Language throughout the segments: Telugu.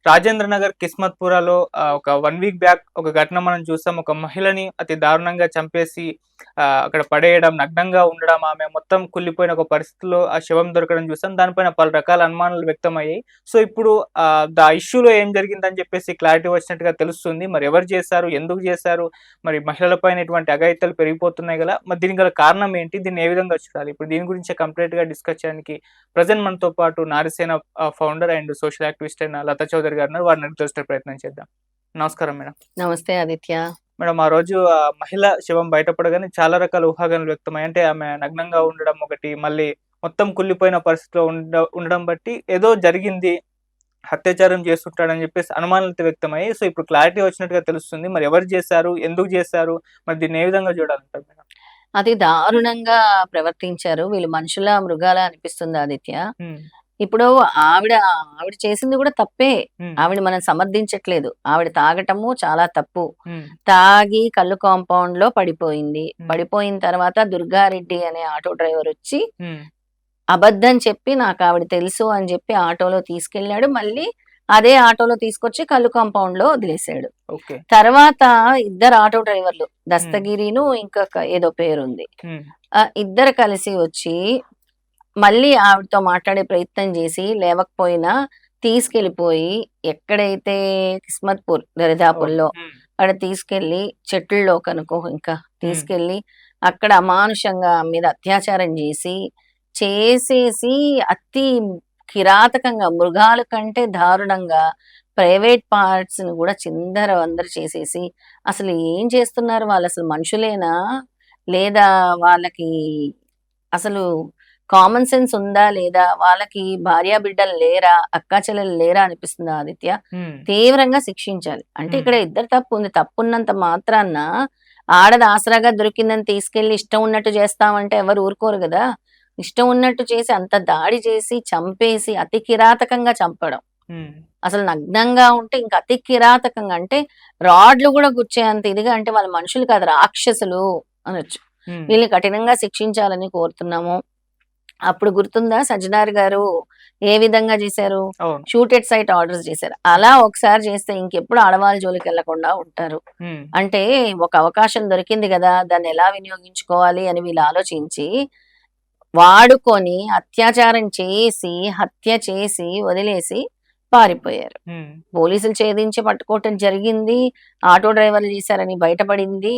రాజేంద్ర నగర్ కిస్మత్పురాలో ఒక 1 వీక్ బ్యాక్ ఒక ఘటన మనం చూసాం. ఒక మహిళని అతి దారుణంగా చంపేసి అక్కడ పడేయడం, నగ్నంగా ఉండడం, ఆమె మొత్తం కుళ్ళిపోయిన ఒక పరిస్థితిలో ఆ శవం దొరకడం చూసాం. దానిపైన పలు రకాల అనుమానాలు వ్యక్తమయ్యాయి. సో, ఇప్పుడు ఇష్యూలో ఏం జరిగిందని చెప్పేసి క్లారిటీ వచ్చినట్టుగా తెలుస్తుంది. మరి ఎవరు చేశారు? ఎందుకు చేశారు? మరి మహిళలపైన ఇటువంటి అఘాయిత్యాలు పెరిగిపోతున్నాయి గదా! మరి దీనికి గల కారణం ఏంటి? దీన్ని ఏ విధంగా చూడాలి? ఇప్పుడు దీని గురించే కంప్లీట్‌గా డిస్కస్ చేయడానికి ప్రెజెంట్ మనతో పాటు నారిసేన ఫౌండర్ అండ్ సోషల్ యాక్టివిస్ట్ అయిన లతా చౌదరి గారు ఉన్నారు. వారిని అడిగి తెలుసుకునే ప్రయత్నం చేద్దాం. నమస్కారం మేడం. నమస్తే ఆదిత్య. మేడం, ఆ రోజు ఆ మహిళ శవం బయటపడగానే చాలా రకాల ఊహాగానాలు వ్యక్తమయ్యాయి. అంటే ఆమె నగ్నంగా ఉండడం ఒకటి, మళ్ళీ మొత్తం కుళ్ళిపోయిన పరిస్థితిలో ఉండడం బట్టి ఏదో జరిగింది, అత్యాచారం చేస్తుంటాడని చెప్పేసి అనుమానాలైతే వ్యక్తమయ్యాయి. సో, ఇప్పుడు క్లారిటీ వచ్చినట్టుగా తెలుస్తుంది. మరి ఎవరు చేశారు? ఎందుకు చేశారు? మరి దీన్ని ఏ విధంగా చూడాలంటారు మేడం? అతి దారుణంగా ప్రవర్తించారు. వీళ్ళు మనుషులా, మృగాలా అనిపిస్తుంది ఆదిత్య. హ్మ్. ఇప్పుడు ఆవిడ ఆవిడ చేసింది కూడా తప్పే. హ్మ్. ఆవిడ మనం సమర్థించట్లేదు. ఆవిడ తాగటము చాలా తప్పు. హ్మ్. తాగి కళ్ళు కాంపౌండ్‌లో పడిపోయింది. హ్మ్. పడిపోయిన తర్వాత దుర్గారెడ్డి అనే ఆటో డ్రైవర్ వచ్చి హ్మ్. అబద్ధం చెప్పి నాకావిడ తెలుసు అని చెప్పి ఆటోలో తీసుకెళ్ళాడు. మళ్ళీ అదే ఆటోలో తీసుకొచ్చి కళ్ళు కాంపౌండ్‌లో వదిలేసాడు. ఓకే. తర్వాత ఇద్దరు ఆటో డ్రైవర్లు హ్మ్. దస్తగిరిను ఇంకొక ఏదో పేరుంది. హ్మ్. ఇద్దరు కలిసి వచ్చి మళ్ళీ ఆవిడతో మాట్లాడే ప్రయత్నం చేసి లేవకపోయినా తీసుకెళ్ళిపోయి ఎక్కడైతే కిస్మత్‌పూర్ అవును. దరిదాపుల్లో హ్మ్. అక్కడ తీసుకెళ్ళి చెట్లలో కనుకో ఇంకా హ్మ్. తీసుకెళ్ళి అక్కడ అమానుషంగా ఆమె మీద అత్యాచారం చేసేసి అతి కిరాతకంగా మృగాల కంటే దారుణంగా ప్రైవేట్ పార్ట్స్‌ని గూడా చిందరవందర చేసేసి అసలు ఏం చేస్తున్నారు వాళ్ళు? అసలు మనుషులేనా? లేదా వాళ్ళకి అసలు కామన్ సెన్స్ ఉందా? లేదా? వాళ్ళకి భార్యాబిడ్డలు లేరా? అక్కా చెల్లెలు లేరా? అనిపిస్తుంది ఆదిత్య. హ్మ్. తీవ్రంగా శిక్షించాలి. అంటే హ్మ్. ఇక్కడ ఇద్దరి తప్పుంది. తప్పున్నంత మాత్రాన ఆడది ఆసరాగా దొరికిందని తీసుకెళ్ళి ఇష్టం ఉన్నట్టు చేస్తామంటే ఎవరు ఊరుకోరు గదా! ఇష్టం ఉన్నట్టు చేసి అంత దాడి చేసి, చంపేసి అతి కిరాతకంగా చంపడం. హ్మ్. అసలు నగ్నంగా ఉంటే ఇంక అతి కిరాతకంగా అంటే రాడ్లు గూడా గుచ్చేంత ఇదిగా అంటే వాళ్ళు మనుషులు కాదు రాక్షసులు అనొచ్చు. హ్మ్. వీళ్ళని కఠినంగా శిక్షించాలని కోరుతున్నాము. అప్పుడు గుర్తుందా సజ్జనార్ గారు ఏ విధంగా చేశారు? అవును. షూట్ ఎట్ సైట్ ఆర్డర్స్ చేశారు. అలా ఒకసారి చేస్తే ఇంకెప్పుడు ఆడవాళ్ళ జోలికెళ్ళకుండా ఉంటారు. హ్మ్. అంటే ఒక అవకాశం దొరికింది గదా! దాన్ని ఎలా వినియోగించుకోవాలి అని వీళ్ళు ఆలోచించి, వాడుకొని అత్యాచారం చేసి, హత్య చేసి, వదిలేసి పారిపోయారు. హ్మ్. పోలీసులు ఛేదించి పట్టుకోవటం జరిగింది. ఆటో డ్రైవర్లు చేశారని బయటపడింది.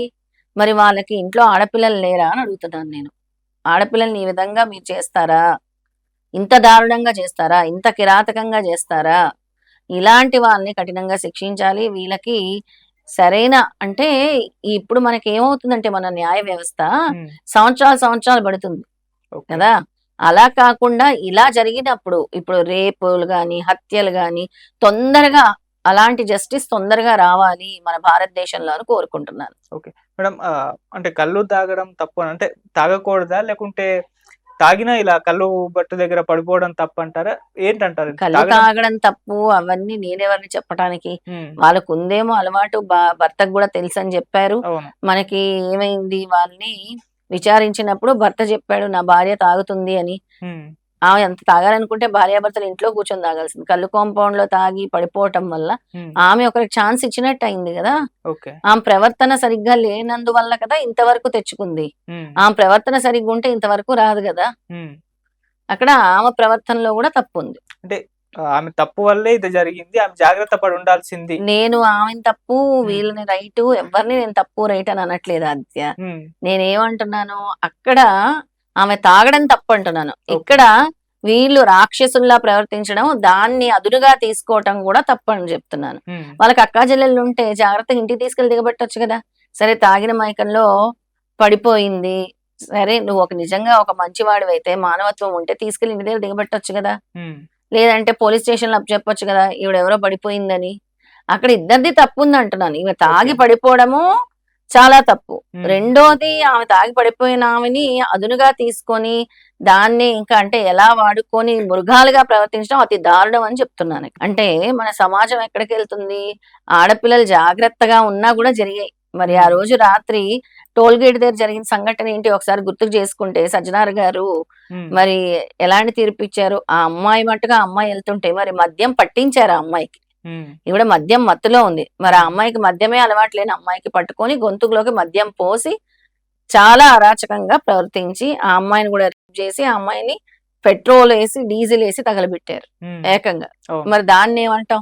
మరి వాళ్ళకి ఇంట్లో ఆడపిల్లలు లేరా అని అడుగుతున్నాను నేను. ఆడపిల్లల్ని ఈ విధంగా మీరు చేస్తారా? ఇంత దారుణంగా చేస్తారా? ఇంత కిరాతకంగా చేస్తారా? ఇలాంటి వాళ్ళని కఠినంగా శిక్షించాలి. వీళ్ళకి సరైన అంటే ఇప్పుడు మనకేమవుతుందంటే మన న్యాయ వ్యవస్థ హ్మ్. సంవత్సరాలు పడుతుంది ఓకే. కదా! అలా కాకుండా ఇలా జరిగినప్పుడు ఇప్పుడు రేపులు గాని, హత్యలు గాని తొందరగా అలాంటి జస్టిస్ తొందరగా రావాలి మన భారతదేశంలో అని కోరుకుంటున్నాను. ఓకే. మేడం, అంటే కల్లు తాగడం తప్పు అంటే తాగకూడదా? లేకుంటే తాగినా ఇలా కల్లు బట్టు దగ్గర పడిపోవడం తప్పంటారా? ఏంటంటారు? కళ్ళు తాగడం. తాగడం తప్పు అవన్నీ నేనెవరిని చెప్పటానికి. హ్మ్. వాళ్ళకుందేమో అలవాటు భర్తకు గూడా తెలుసని జెప్పారు. అవును. మనకి ఏమైంది వాళ్ళని విచారించినప్పుడు భర్త జెప్పాడు నా భార్య తాగుతుంది అని. హ్మ్. ఆమె అంత తాగాలనుకుంటే భార్యాభర్తలు ఇంట్లో కూర్చొని తాగాల్సింది. కళ్ళు కాంపౌండ్‌లో తాగి పడిపోవటం వల్ల హ్మ్. ఆమె ఒకరికి ఛాన్స్ ఇచ్చినట్టయింది గదా! ఓకే. ఆమె ప్రవర్తన సరిగ్గా లేనందువల్ల కదా ఇంతవరకు తెచ్చుకుంది. హ్మ్. ఆమె ప్రవర్తన సరిగ్గుంటే ఇంతవరకు రాదు గదా! హ్మ్. అక్కడ ఆమె ప్రవర్తనలో గూడా తప్పుంది. అంటే ఆమె తప్పు వల్లే ఇది జరిగింది. ఆమె జాగ్రత్త పడుండాల్సింది. నేను ఆమెని తప్పు, హ్మ్. వీళ్ళని రైటు ఎవ్వరిని నేను తప్పు, రైట్ అని అనట్లేదు ఆదిత్య. హ్మ్. నేనేమంటున్నాను, అక్కడ ఆమె తాగడం తప్పంటున్నాను. ఓకే. ఇక్కడ వీళ్ళు రాక్షసుల్లా ప్రవర్తించడం, దాన్ని అదునుగా తీసుకోవటం గూడా తప్పని జెప్తున్నాను. హ్మ్. వాళ్ళకి అక్కాచెల్లెళ్ళుంటే జాగ్రత్తగా ఇంటికి తీసుకెళ్ళి దిగబెట్టొచ్చు గదా! సరే తాగిన మైకంలో పడిపోయింది. సరే నువ్వు నిజంగా ఒక మంచివాడివైతే, మానవత్వం ఉంటే తీసుకెళ్ళి ఇంటి దగ్గర దిగబెట్టొచ్చు గదా! హ్మ్. లేదంటే పోలీస్ స్టేషన్‌లో అప్పజెప్పొచ్చు గదా! ఈవిడెవరో పడిపోయిందని. అక్కడ ఇద్దరిది తప్పుందంటున్నాను. ఈమె ఓకే. తాగి పడిపోవడము చాలా తప్పు. హ్మ్. రెండోది ఆమె తాగి పడిపోయిన ఆమెని అదునుగా తీసుకొని, దాన్ని ఇంకా అంటే ఎలా వాడుకొని మృగాలుగా ప్రవర్తించడం అతి దారుణం అని చెప్తున్నాను. అంటే మన సమాజం ఎక్కడికెళ్తుంది? ఆడపిల్లలు జాగ్రత్తగా ఉన్నా గూడా జరిగాయి. మరి ఆ హ్మ్. రోజు రాత్రి టోల్ గేట్ దగ్గర జరిగిన సంఘటన ఏంటి ఒకసారి గుర్తుకు చేసుకుంటే సజ్జనార్ గారు హ్మ్. మరి ఎలాంటి తీర్పిచ్చారు? ఆ అమ్మాయి మట్టుగా ఆ అమ్మాయి ఎళ్తుంటే మరి మద్యం పట్టించారు ఆ అమ్మాయికి. ఉమ్, ఈవిడ మద్యం మత్తులో ఉంది. మరి ఆ ఉమ్, అమ్మాయికి మద్యమే అలవాటు లేని అమ్మాయికి పట్టుకొని గొంతుకులోకి మద్యం పోసి చాలా అరాచకంగా ప్రవర్తించి ఆ అమ్మాయిని కూడా రేప్ చేసి ఆ అమ్మాయిని పెట్రోల్ వేసి డీజిల్ వేసి తగలబెట్టారు ఉమ్, ఏకంగా. అవును. మరి దాన్ని ఏమంటాం?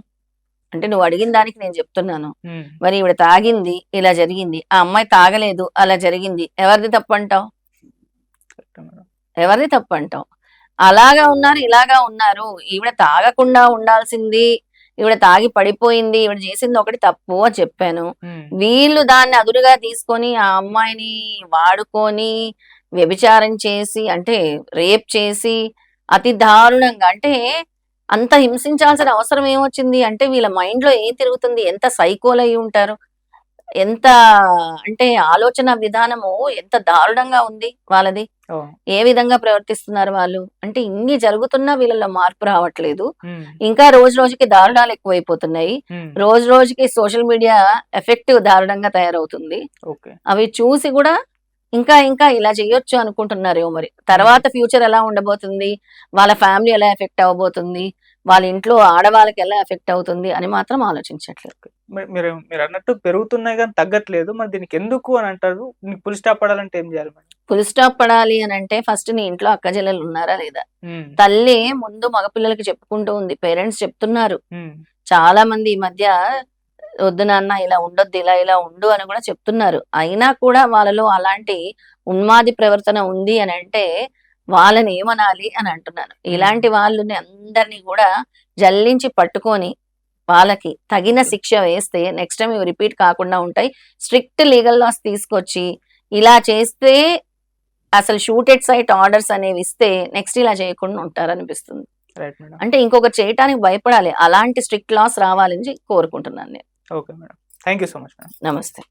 అంటే నువ్వు అడిగిన దానికి నేను చెప్తున్నాను. ఉమ్, మరి ఈవిడ తాగింది ఇలా జరిగింది, ఆ అమ్మాయి తాగలేదు అలా జరిగింది, ఎవరిది తప్పు అంటావు? కరెక్టే మేడం. ఎవరిది తప్పు అంటావు? అలాగా ఉన్నారు ఇలాగా ఉన్నారు. ఈవిడ తాగకుండా ఉండాల్సింది, ఈవిడ తాగి పడిపోయింది, ఈవిడ చేసింది ఒకటి తప్పు అని చెప్పాను. ఉమ్, వీళ్ళు దాన్ని అదునుగా తీసుకొని ఆ అమ్మాయిని వాడుకొని వ్యభిచారం చేసి అంటే రేప్ చేసి అతి దారుణంగా అంటే అంత హింసించాల్సిన అవసరం ఏమొచ్చింది? అంటే వీళ్ళ మైండ్‌లో ఏం తిరుగుతుంది? ఎంత సైకోలయ్యి ఉంటారు? ఎంత అంటే ఆలోచన విధానము ఎంత దారుణంగా ఉంది వాళ్ళది? అవును. ఏ విధంగా ప్రవర్తిస్తున్నారు వాళ్ళు? అంటే ఇన్ని జరుగుతున్నా వీళ్ళలో మార్పు రావట్లేదు. ఉమ్, ఇంకా రోజు రోజుకి దారుణాలు ఎక్కువైపోతున్నాయి. ఉమ్, రోజు రోజుకి సోషల్ మీడియా ఎఫెక్ట్ దారుణంగా తయారవుతుంది. ఓకే. అవి చూసి కూడా ఇంకా ఇంకా ఇలా చేయొచ్చు అనుకుంటున్నారేమో మరి. ఉమ్. తర్వాత ఫ్యూచర్ ఎలా ఉండబోతుంది? వాళ్ళ ఫ్యామిలీ ఎలా ఎఫెక్ట్ అవ్వబోతుంది? వాళ్ళ ఇంట్లో ఆడవాళ్ళకి ఎలా ఎఫెక్ట్ అవుతుంది అని మాత్రం ఆలోచించట్లేదు. మీరన్నట్టు పెరుగుతున్నాయి గానీ తగ్గట్లేదు. మరి దీనికి ఎందుకు అని అంటారు? దీనికి ఫుల్ స్టాప్ పడాలంటే ఏం జేయాలి మేడం? ఫుల్ స్టాప్ పడాలి అనంటే ఫస్ట్ నీ ఇంట్లో అక్కచెల్లెలు ఉన్నారా లేదా? హ్మ్. తల్లి ముందు మగపిల్లలకి చెప్పుకుంటూ ఉంది. పేరెంట్స్ చెప్తున్నారు. హ్మ్. చాలా మంది ఈ మధ్య "వద్దు నాన్న ఇలా ఉండొద్దు, ఇలా ఇలా ఉండు" అని కూడా చెప్తున్నారు. అయినా కూడా వాళ్ళలో అలాంటి ఉన్మాది ప్రవర్తన ఉంది అనంటే వాళ్ళని ఏమనాలి అని అంటున్నాను. హ్మ్. ఇలాంటి వాళ్ళని అందరిని కూడా జల్లించి పట్టుకొని వాళ్ళకి తగిన శిక్ష వేస్తే నెక్స్ట్ టైమ్ ఇవి రిపీట్ కాకుండా ఉంటాయి. స్ట్రిక్ట్ లీగల్ లాస్ తీసుకొచ్చి ఇలా చేస్తే అసలు షూట్ ఎట్ సైట్ ఆర్డర్స్ అనేవి ఇస్తే నెక్స్ట్ ఇలా చేయకుండా ఉంటారనిపిస్తుంది. Right madam. అంటే ఇంకొకరు చేయటానికి భయపడాలి. అలాంటి స్ట్రిక్ట్ లాస్ రావాలని కోరుకుంటున్నాను నేను. Okay madam. Thank you so much madam. నమస్తే.